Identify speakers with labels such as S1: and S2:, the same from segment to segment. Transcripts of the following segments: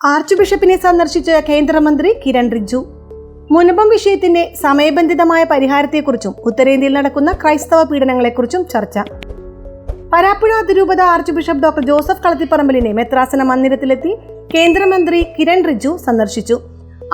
S1: Arch ബിഷപ്പിനെ സന്ദർശിച്ച കേന്ദ്രമന്ത്രി കിരൺ റിജ്ജു. മുനമ്പം വിഷയത്തിന്റെ സമയബന്ധിതമായ പരിഹാരത്തെക്കുറിച്ചും ഉത്തരേന്ത്യയിൽ നടക്കുന്ന ക്രൈസ്തവ പീഡനങ്ങളെക്കുറിച്ചും ചർച്ച. വരാപ്പുഴ അതിരൂപത ആർച്ച് ബിഷപ്പ് ഡോക്ടർ ജോസഫ് കളത്തിപ്പറമ്പലിനെ മെത്രാസന മന്ദിരത്തിലെത്തി കേന്ദ്രമന്ത്രി കിരൺ റിജ്ജു സന്ദർശിച്ചു.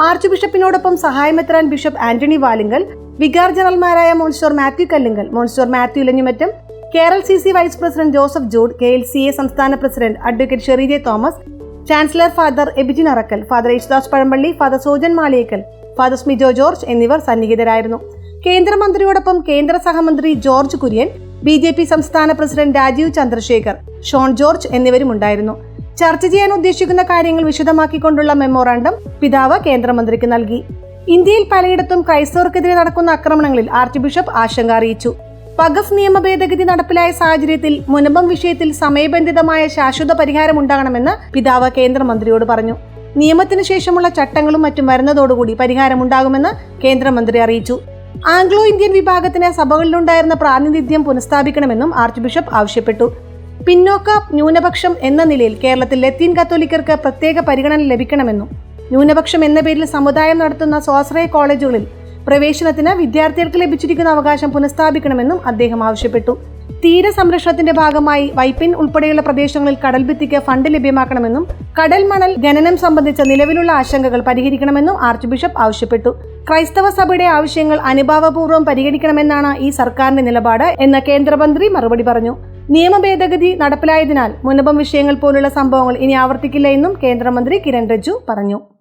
S1: ആർച്ച് ബിഷപ്പിനോടൊപ്പം സഹായമെത്രാൻ ബിഷപ്പ് ആന്റണി വാലിങ്കൽ, വികാർ ജനറൽമാരായ monsignor Mathew Kallinkal, monsignor Mathew Elanjimattam, Kerala CC vice president Joseph Jude, KLCA സംസ്ഥാന president advocate Sherry J Thomas, chancellor father Abijin Arackal, father Yesudas Pazhampally, father Sojan Maliyekal, father Smijo George എന്നിവർ സന്നിഹിതരായിരുന്നു. കേന്ദ്രമന്ത്രിയോടൊപ്പം കേന്ദ്ര സഹമന്ത്രി ജോർജ് കുര്യൻ, BJP സംസ്ഥാന പ്രസിഡന്റ് രാജീവ് ചന്ദ്രശേഖർ, ഷോൺ ജോർജ് എന്നിവരും ഉണ്ടായിരുന്നു. ചർച്ച ചെയ്യാൻ ഉദ്ദേശിക്കുന്ന കാര്യങ്ങൾ വിശദമാക്കിക്കൊണ്ടുള്ള മെമ്മോറാണ്ടം പിതാവ് കേന്ദ്രമന്ത്രിക്ക് നൽകി. ഇന്ത്യയിൽ പലയിടത്തും ക്രൈസ്തവർക്കെതിരെ നടക്കുന്ന ആക്രമണങ്ങളിൽ ആർച്ച് ബിഷപ്പ് ആശങ്ക അറിയിച്ചു. വഖഫ് നിയമ ഭേദഗതി നടപ്പിലായ സാഹചര്യത്തിൽ മുനമ്പം വിഷയത്തിൽ സമയബന്ധിതമായ ശാശ്വത പരിഹാരം ഉണ്ടാകണമെന്ന് പിതാവ് കേന്ദ്രമന്ത്രിയോട് പറഞ്ഞു. നിയമത്തിനു ശേഷമുള്ള ചട്ടങ്ങളും മറ്റും വരുന്നതോടുകൂടി പരിഹാരമുണ്ടാകുമെന്ന് കേന്ദ്രമന്ത്രി അറിയിച്ചു. ആംഗ്ലോ ഇന്ത്യൻ വിഭാഗത്തിന് സഭകളിലുണ്ടായിരുന്ന പ്രാതിനിധ്യം പുനഃസ്ഥാപിക്കണമെന്നും ആർച്ച് ബിഷപ്പ് ആവശ്യപ്പെട്ടു. പിന്നോക്ക ന്യൂനപക്ഷം എന്ന നിലയിൽ കേരളത്തിൽ ലത്തീൻ കത്തോലിക്കർക്ക് പ്രത്യേക പരിഗണന ലഭിക്കണമെന്നും ന്യൂനപക്ഷം എന്ന പേരിൽ സമുദായം നടത്തുന്ന സ്വാശ്രയ കോളേജുകളിൽ പ്രവേശനത്തിന് വിദ്യാർത്ഥികൾക്ക് ലഭിച്ചിരിക്കുന്ന അവകാശം പുനഃസ്ഥാപിക്കണമെന്നും അദ്ദേഹം ആവശ്യപ്പെട്ടു. തീരസംരക്ഷണത്തിന്റെ ഭാഗമായി വൈപ്പിൻ ഉൾപ്പെടെയുള്ള പ്രദേശങ്ങളിൽ കടൽഭിത്തിക്ക് ഫണ്ട് ലഭ്യമാക്കണമെന്നും കടൽ മണൽ ഖനനം സംബന്ധിച്ച നിലവിലുള്ള ആശങ്കകൾ പരിഹരിക്കണമെന്നും ആർച്ച് ബിഷപ്പ് ആവശ്യപ്പെട്ടു. ക്രൈസ്തവ സഭയുടെ ആവശ്യങ്ങൾ അനുഭാവപൂർവ്വം പരിഗണിക്കണമെന്നാണ് ഈ സർക്കാരിന്റെ നിലപാട് എന്ന് കേന്ദ്രമന്ത്രി മറുപടി പറഞ്ഞു. നിയമ ഭേദഗതി നടപ്പിലായതിനാൽ മുനമ്പം വിഷയങ്ങൾ പോലുള്ള സംഭവങ്ങൾ ഇനി ആവർത്തിക്കില്ല എന്നും കേന്ദ്രമന്ത്രി കിരൺ റിജ്ജു പറഞ്ഞു.